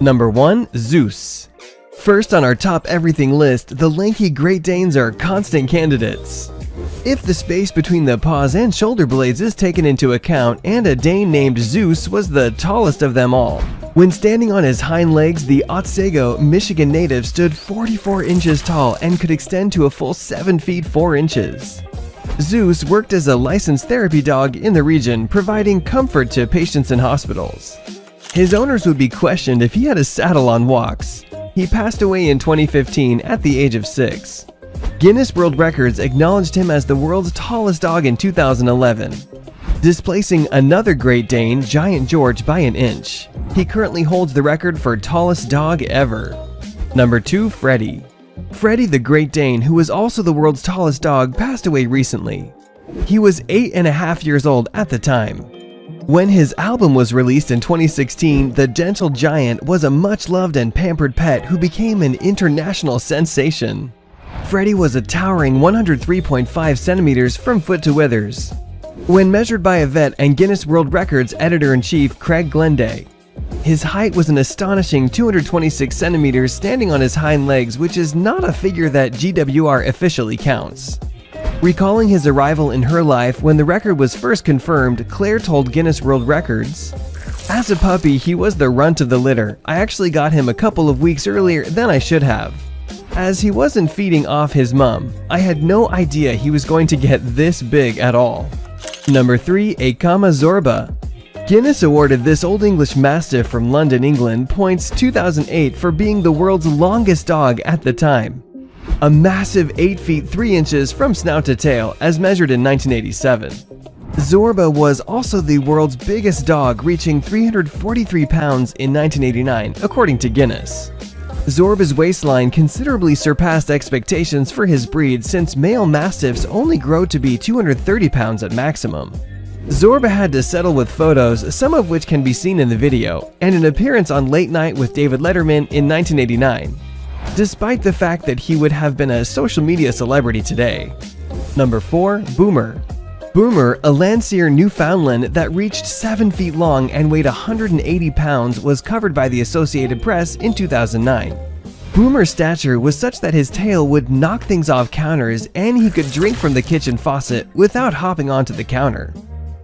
Number 1. Zeus. First on our top everything list, the lanky Great Danes are constant candidates. If the space between the paws and shoulder blades is taken into account, and a Dane named Zeus was the tallest of them all. When standing on his hind legs, the Otsego, Michigan native stood 44 inches tall and could extend to a full 7 feet 4 inches. Zeus worked as a licensed therapy dog in the region, providing comfort to patients in hospitals. His owners would be questioned if he had a saddle on walks. He passed away in 2015 at the age of 6. Guinness World Records acknowledged him as the world's tallest dog in 2011, displacing another Great Dane, Giant George, by an inch. He currently holds the record for tallest dog ever. Number 2. Freddy. Freddy the Great Dane, who was also the world's tallest dog, passed away recently. He was 8.5 years old at the time. When his album was released in 2016, the gentle giant was a much-loved and pampered pet who became an international sensation. Freddy was a towering 103.5 centimeters from foot to withers. When measured by a vet and Guinness World Records editor-in-chief Craig Glenday, his height was an astonishing 226 centimeters standing on his hind legs, which is not a figure that GWR officially counts. Recalling his arrival in her life when the record was first confirmed, Claire told Guinness World Records, "As a puppy, he was the runt of the litter. I actually got him a couple of weeks earlier than I should have. As he wasn't feeding off his mom, I had no idea he was going to get this big at all." Number 3. Akama Zorba. Guinness awarded this Old English Mastiff from London, England, points 2008 for being the world's longest dog at the time. A massive 8 feet 3 inches from snout to tail, as measured in 1987. Zorba was also the world's biggest dog, reaching 343 pounds in 1989, according to Guinness. Zorba's waistline considerably surpassed expectations for his breed, since male mastiffs only grow to be 230 pounds at maximum. Zorba had to settle with photos, some of which can be seen in the video, and an appearance on Late Night with David Letterman in 1989, despite the fact that he would have been a social media celebrity today. Number 4. Boomer. Boomer, a Landseer Newfoundland that reached 7 feet long and weighed 180 pounds, was covered by the Associated Press in 2009. Boomer's stature was such that his tail would knock things off counters, and he could drink from the kitchen faucet without hopping onto the counter.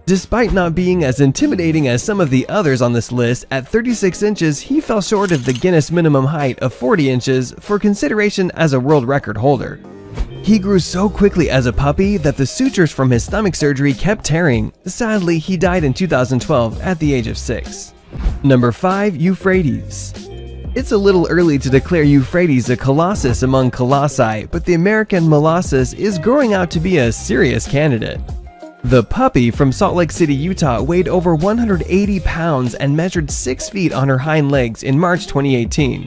Despite not being as intimidating as some of the others on this list, at 36 inches he fell short of the Guinness minimum height of 40 inches for consideration as a world record holder. He grew so quickly as a puppy that the sutures from his stomach surgery kept tearing. Sadly, he died in 2012 at the age of 6. Number 5. Euphrates. It's a little early to declare Euphrates a colossus among colossi, but the American Molossus is growing out to be a serious candidate. The puppy from Salt Lake City, Utah weighed over 180 pounds and measured 6 feet on her hind legs in March 2018.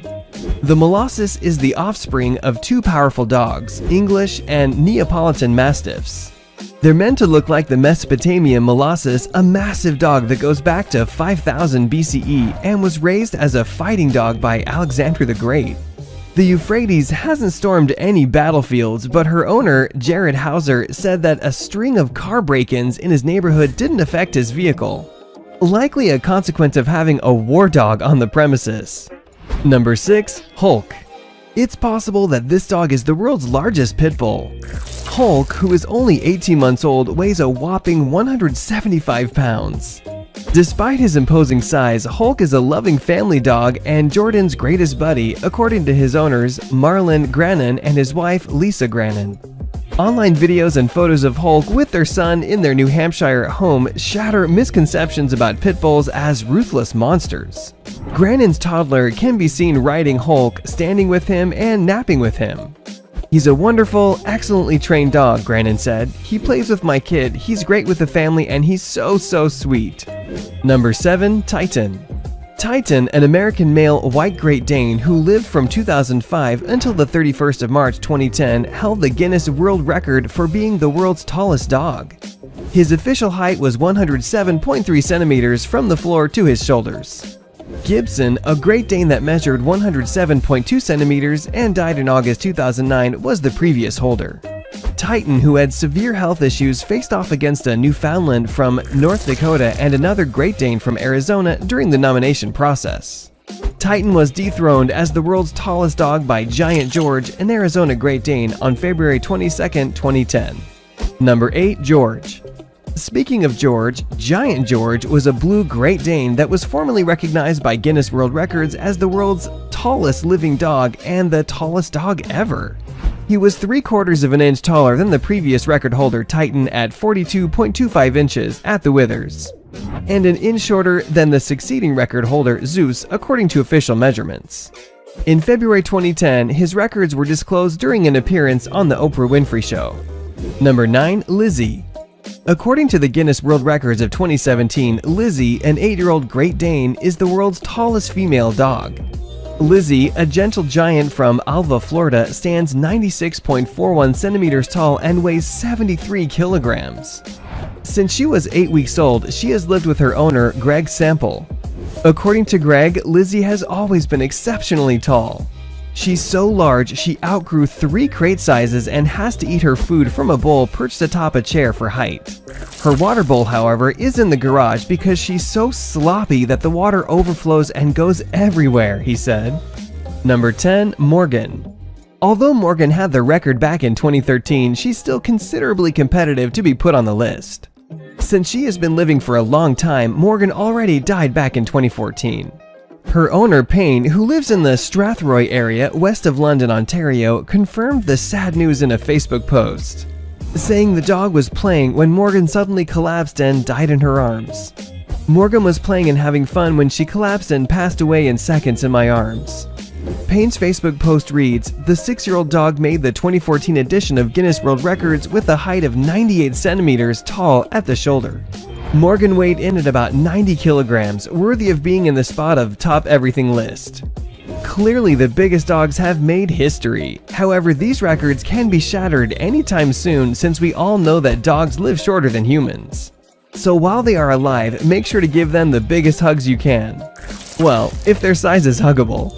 The Molossus is the offspring of 2 powerful dogs, English and Neapolitan Mastiffs. They're meant to look like the Mesopotamian Molossus, a massive dog that goes back to 5000 BCE and was raised as a fighting dog by Alexander the Great. The Euphrates hasn't stormed any battlefields, but her owner, Jared Hauser, said that a string of car break-ins in his neighborhood didn't affect his vehicle, likely a consequence of having a war dog on the premises. Number 6. Hulk. It's possible that this dog is the world's largest pit bull. Hulk, who is only 18 months old, weighs a whopping 175 pounds. Despite his imposing size, Hulk is a loving family dog and Jordan's greatest buddy, according to his owners, Marlon Grannon and his wife, Lisa Grannon. Online videos and photos of Hulk with their son in their New Hampshire home shatter misconceptions about pit bulls as ruthless monsters. Grannon's toddler can be seen riding Hulk, standing with him, and napping with him. "He's a wonderful, excellently trained dog," Grannon said. "He plays with my kid, he's great with the family, and he's so sweet." Number 7. Titan. Titan, an American male white Great Dane who lived from 2005 until the 31st of March 2010, held the Guinness World Record for being the world's tallest dog. His official height was 107.3 centimeters from the floor to his shoulders. Gibson, a Great Dane that measured 107.2 centimeters and died in August 2009, was the previous holder. Titan, who had severe health issues, faced off against a Newfoundland from North Dakota and another Great Dane from Arizona during the nomination process. Titan was dethroned as the world's tallest dog by Giant George, an Arizona Great Dane, on February 22, 2010. Number 8. George. Speaking of George, Giant George was a blue Great Dane that was formally recognized by Guinness World Records as the world's tallest living dog and the tallest dog ever. He was 3/4 of an inch taller than the previous record holder Titan at 42.25 inches at the withers, and an inch shorter than the succeeding record holder Zeus, according to official measurements. In February 2010, his records were disclosed during an appearance on the Oprah Winfrey Show. Number 9. Lizzy. According to the Guinness World Records of 2017, Lizzy, an 8-year-old Great Dane, is the world's tallest female dog. Lizzy, a gentle giant from Alva, Florida, stands 96.41 centimeters tall and weighs 73 kilograms. Since she was 8 weeks old, she has lived with her owner, Greg Sample. According to Greg, Lizzy has always been exceptionally tall. She's so large she outgrew 3 crate sizes and has to eat her food from a bowl perched atop a chair for height. Her water bowl, however, is in the garage because she's so sloppy that the water overflows and goes everywhere, he said. Number 10. Morgan. Although Morgan had the record back in 2013, she's still considerably competitive to be put on the list. Since she has been living for a long time, Morgan already died back in 2014. Her owner, Payne, who lives in the Strathroy area west of London, Ontario, confirmed the sad news in a Facebook post, saying the dog was playing when Morgan suddenly collapsed and died in her arms. Morgan was playing and having fun when she collapsed and passed away in seconds in my arms. Payne's Facebook post reads, "The 6-year-old dog made the 2014 edition of Guinness World Records with a height of 98 centimeters tall at the shoulder. Morgan weighed in at about 90 kilograms, worthy of being in the spot of top everything list." Clearly, the biggest dogs have made history. However, these records can be shattered anytime soon since we all know that dogs live shorter than humans. So while they are alive, make sure to give them the biggest hugs you can. Well, if their size is huggable.